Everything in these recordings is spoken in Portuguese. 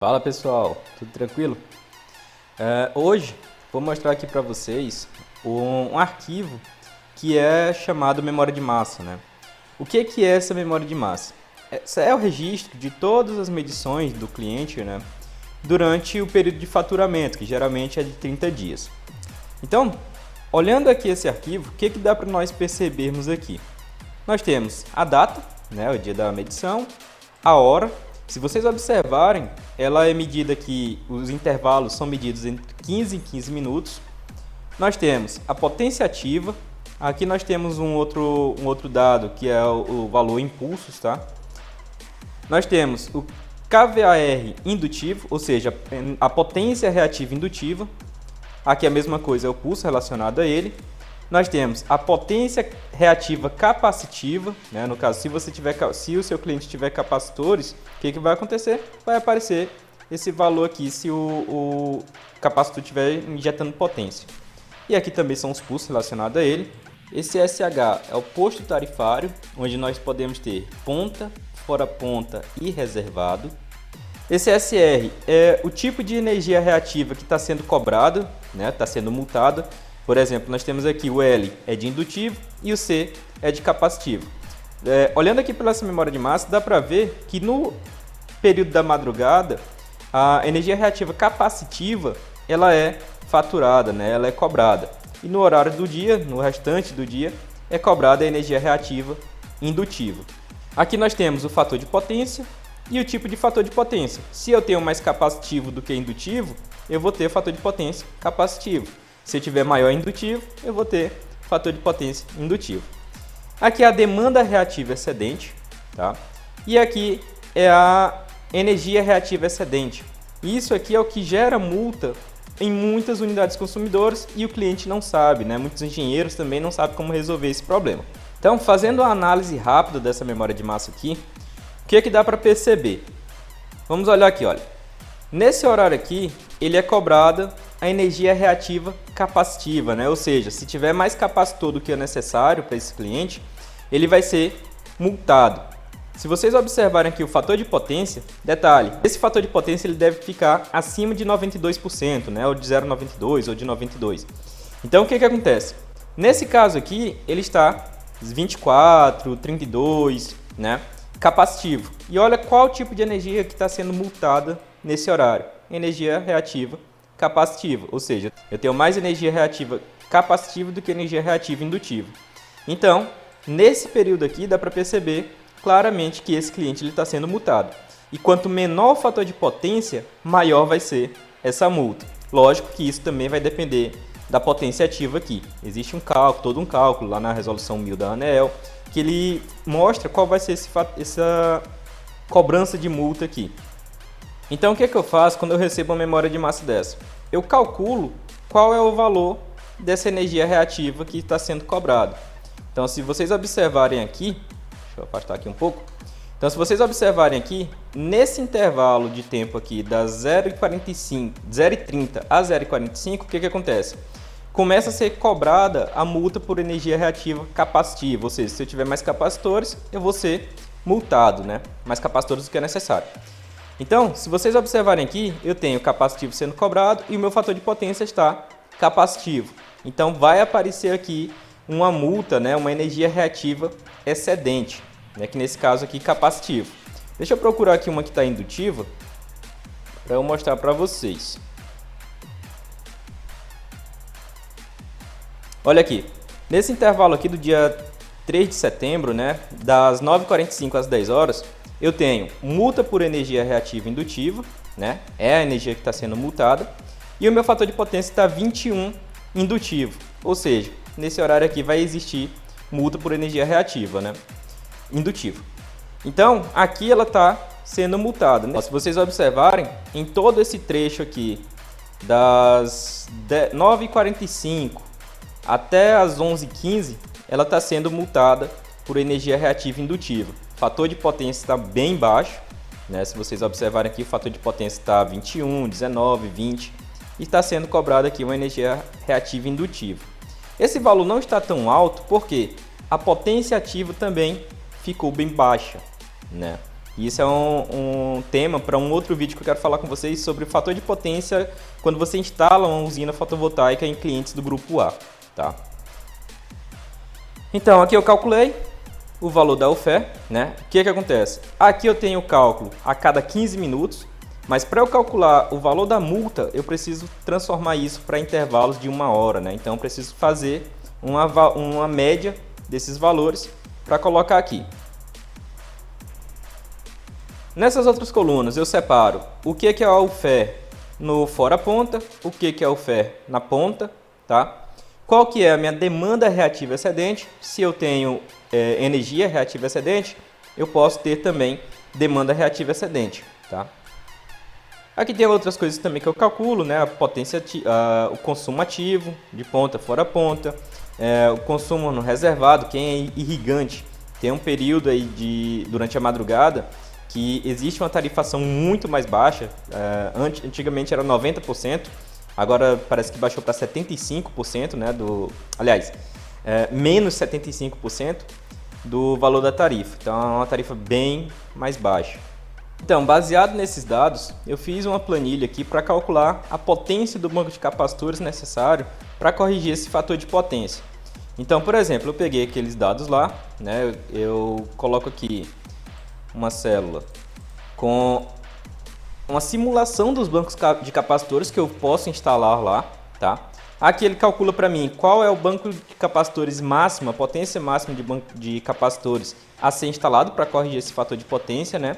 Fala pessoal, tudo tranquilo? Hoje vou mostrar aqui para vocês um arquivo que é chamado memória de massa, né? O que é essa memória de massa? Essa é o registro de todas as medições do cliente, né, durante o período de faturamento, que geralmente é de 30 dias. Então, olhando aqui esse arquivo, o que dá para nós percebermos aqui? Nós temos a data, né, o dia da medição, a hora. Se vocês observarem, ela é medida aqui, os intervalos são medidos entre 15 em 15 minutos. Nós temos a potência ativa, aqui nós temos um outro dado que é o valor impulsos, tá? Nós temos o kVAR indutivo, ou seja, a potência reativa indutiva. Aqui a mesma coisa, é o pulso relacionado a ele. Nós temos a potência reativa capacitiva, né? No caso, se o seu cliente tiver capacitores, o que vai acontecer? Vai aparecer esse valor aqui se o capacitor estiver injetando potência. E aqui também são os pulsos relacionados a ele. Esse SH é o posto tarifário, onde nós podemos ter ponta, fora ponta e reservado. Esse SR é o tipo de energia reativa que está sendo cobrado, né? Está sendo multado. Por exemplo, nós temos aqui o L é de indutivo e o C é de capacitivo. Olhando aqui pela essa memória de massa, dá para ver que no período da madrugada, a energia reativa capacitiva ela é faturada, né? Ela é cobrada. E no horário do dia, no restante do dia, é cobrada a energia reativa indutiva. Aqui nós temos o fator de potência e o tipo de fator de potência. Se eu tenho mais capacitivo do que indutivo, eu vou ter fator de potência capacitivo. Se eu tiver maior indutivo, eu vou ter fator de potência indutivo. Aqui é a demanda reativa excedente, tá? E aqui é a energia reativa excedente. Isso aqui é o que gera multa em muitas unidades consumidoras e o cliente não sabe, né? Muitos engenheiros também não sabem como resolver esse problema. Então, fazendo uma análise rápida dessa memória de massa aqui, o que dá para perceber? Vamos olhar aqui, olha. Nesse horário aqui, ele é cobrada a energia reativa capacitiva, né? Ou seja, se tiver mais capacitor do que é necessário para esse cliente, ele vai ser multado. Se vocês observarem aqui o fator de potência, detalhe, esse fator de potência ele deve ficar acima de 92%, né? Ou de 0,92 ou de 92. Então o que acontece? Nesse caso aqui, ele está 24, 32, né? Capacitivo. E olha qual tipo de energia que está sendo multada nesse horário. Energia reativa capacitiva, ou seja, eu tenho mais energia reativa capacitiva do que energia reativa indutiva. Então, nesse período aqui, dá para perceber claramente que esse cliente está sendo multado. E quanto menor o fator de potência, maior vai ser essa multa. Lógico que isso também vai depender da potência ativa aqui. Existe um cálculo, todo um cálculo lá na resolução 1000 da ANEEL, que ele mostra qual vai ser essa cobrança de multa aqui. Então, o que eu faço quando eu recebo uma memória de massa dessa? Eu calculo qual é o valor dessa energia reativa que está sendo cobrado. Então, se vocês observarem aqui, deixa eu afastar aqui um pouco. Então, se vocês observarem aqui, nesse intervalo de tempo aqui das 0,30 a 0,45, o que acontece? Começa a ser cobrada a multa por energia reativa capacitiva, ou seja, se eu tiver mais capacitores, eu vou ser multado, né? Mais capacitores do que é necessário. Então, se vocês observarem aqui, eu tenho capacitivo sendo cobrado e o meu fator de potência está capacitivo. Então, vai aparecer aqui uma multa, né, uma energia reativa excedente, né, que nesse caso aqui capacitivo. Deixa eu procurar aqui uma que está indutiva para eu mostrar para vocês. Olha aqui, nesse intervalo aqui do dia 3 de setembro, né, das 9h45 às 10 horas, eu tenho multa por energia reativa indutiva, né? É a energia que está sendo multada. E o meu fator de potência está 21 indutivo. Ou seja, nesse horário aqui vai existir multa por energia reativa, né? Indutiva. Então, aqui ela está sendo multada, né? Se vocês observarem, em todo esse trecho aqui, das 9h45 até as 11h15, ela está sendo multada por energia reativa indutiva. O fator de potência está bem baixo, né? Se vocês observarem aqui, o fator de potência está 21, 19, 20 e está sendo cobrada aqui uma energia reativa indutiva. Esse valor não está tão alto porque a potência ativa também ficou bem baixa, né? E isso é um tema para um outro vídeo que eu quero falar com vocês sobre o fator de potência quando você instala uma usina fotovoltaica em clientes do grupo A, tá? Então, aqui eu calculei o valor da UFE, né? O que acontece? Aqui eu tenho o cálculo a cada 15 minutos, mas para eu calcular o valor da multa, eu preciso transformar isso para intervalos de 1 hora, né? Então, eu preciso fazer uma média desses valores para colocar aqui. Nessas outras colunas, eu separo o que é a UFE no fora ponta, o que é a UFE na ponta, tá? Qual que é a minha demanda reativa excedente? Se eu tenho energia reativa excedente, eu posso ter também demanda reativa excedente, tá? Aqui tem outras coisas também que eu calculo, né? A potência, o consumo ativo, de ponta, fora ponta, o consumo no reservado, quem é irrigante. Tem um período aí durante a madrugada que existe uma tarifação muito mais baixa, antigamente era 90%, agora parece que baixou para 75%, né, menos 75% do valor da tarifa. Então é uma tarifa bem mais baixa. Então, baseado nesses dados, eu fiz uma planilha aqui para calcular a potência do banco de capacitores necessário para corrigir esse fator de potência. Então, por exemplo, eu peguei aqueles dados lá, né, eu coloco aqui uma célula com uma simulação dos bancos de capacitores que eu posso instalar lá, tá? Aqui ele calcula para mim qual é o banco de capacitores máximo, a potência máxima de banco de capacitores a ser instalado para corrigir esse fator de potência, né?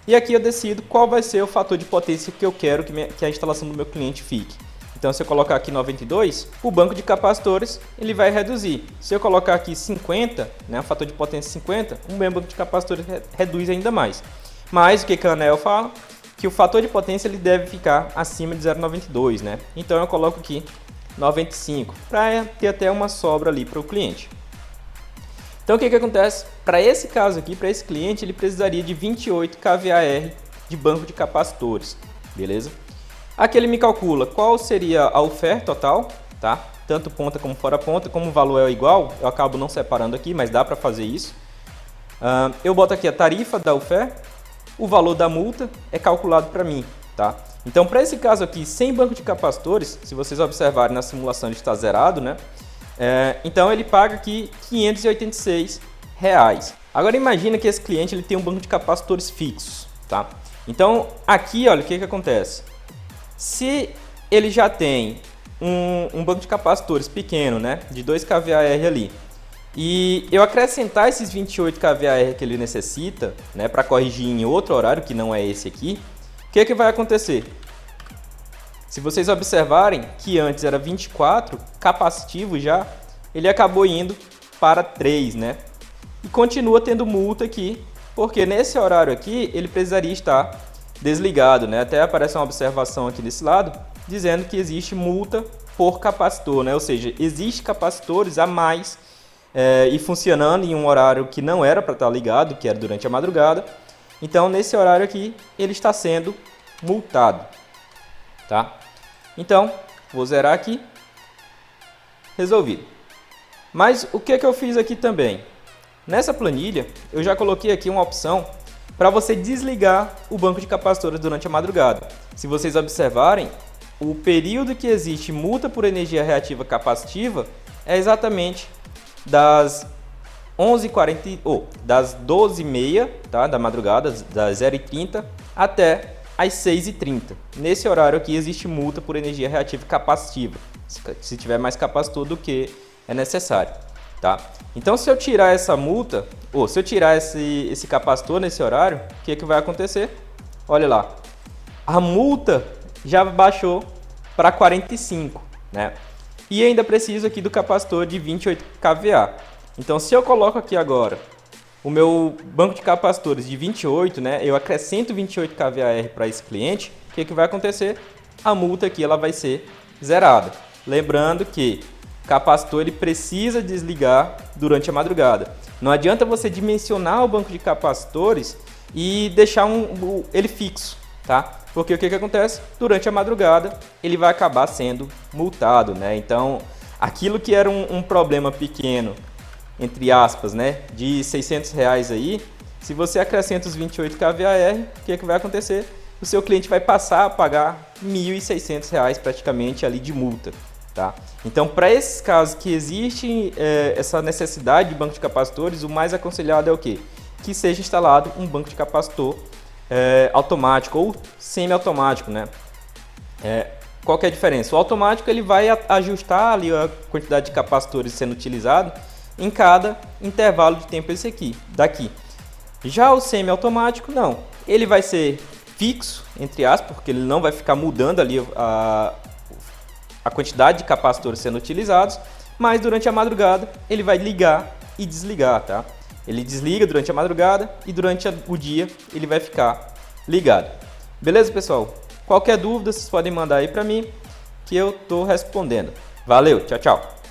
E aqui eu decido qual vai ser o fator de potência que eu quero que a instalação do meu cliente fique. Então, se eu colocar aqui 92, o banco de capacitores ele vai reduzir. Se eu colocar aqui 50, né, o fator de potência 50, o meu banco de capacitores reduz ainda mais. Mas o que a ANEEL fala? Que o fator de potência ele deve ficar acima de 0,92, né? Então, eu coloco aqui 95, para ter até uma sobra ali para o cliente. Então, o que acontece? Para esse caso aqui, para esse cliente, ele precisaria de 28 kVAr de banco de capacitores, beleza? Aqui ele me calcula qual seria a oferta total, tá? Tanto ponta como fora ponta, como o valor é igual, eu acabo não separando aqui, mas dá para fazer isso. Eu boto aqui a tarifa da oferta, o valor da multa é calculado para mim, tá? Então, para esse caso aqui, sem banco de capacitores, se vocês observarem na simulação ele está zerado, né? Então ele paga aqui R$586. Agora imagina que esse cliente ele tem um banco de capacitores fixos, tá? Então aqui, olha, o que acontece? Se ele já tem um banco de capacitores pequeno, né, de 2 kVAr ali, e eu acrescentar esses 28 kVAr que ele necessita, né, para corrigir em outro horário que não é esse aqui, o que vai acontecer? Se vocês observarem que antes era 24 capacitivo já, ele acabou indo para 3, né? E continua tendo multa aqui, porque nesse horário aqui ele precisaria estar desligado, né? Até aparece uma observação aqui desse lado, dizendo que existe multa por capacitor, né? Ou seja, existe capacitores a mais e funcionando em um horário que não era para estar ligado, que era durante a madrugada. Então, nesse horário aqui, ele está sendo multado, tá? Então, vou zerar aqui, resolvido. Mas o que eu fiz aqui também? Nessa planilha, eu já coloquei aqui uma opção para você desligar o banco de capacitores durante a madrugada. Se vocês observarem, o período que existe multa por energia reativa capacitiva é exatamente das 12h30, tá, da madrugada, das 0h30 até às 6h30. Nesse horário aqui existe multa por energia reativa capacitiva, se tiver mais capacitor do que é necessário, tá? Então, se eu tirar essa multa, ou se eu tirar esse capacitor nesse horário, o que vai acontecer? Olha lá, a multa já baixou para 45, né? E ainda preciso aqui do capacitor de 28 kVA. Então, se eu coloco aqui agora o meu banco de capacitores de 28, né? Eu acrescento 28 kVAr para esse cliente, o que vai acontecer? A multa aqui ela vai ser zerada. Lembrando que o capacitor ele precisa desligar durante a madrugada. Não adianta você dimensionar o banco de capacitores e deixar ele fixo, tá? Porque o que acontece? Durante a madrugada ele vai acabar sendo multado, né? Então, aquilo que era um problema pequeno, entre aspas, né, de R$600 aí, Se você acrescenta os 28 kVAR, o que vai acontecer? O seu cliente vai passar a pagar R$ 1.600 praticamente ali de multa. Tá? Então, para esses casos que existe essa necessidade de banco de capacitores, o mais aconselhado é o quê? Que seja instalado um banco de capacitor automático ou semi-automático, né? Qual que é a diferença? O automático ele vai ajustar ali a quantidade de capacitores sendo utilizado em cada intervalo de tempo daqui. Já o semi-automático não, ele vai ser fixo, entre aspas, porque ele não vai ficar mudando ali a quantidade de capacitores sendo utilizados, mas durante a madrugada ele vai ligar e desligar, tá? Ele desliga durante a madrugada e durante o dia ele vai ficar ligado. Beleza, pessoal? Qualquer dúvida vocês podem mandar aí para mim que eu tô respondendo. Valeu, tchau, tchau!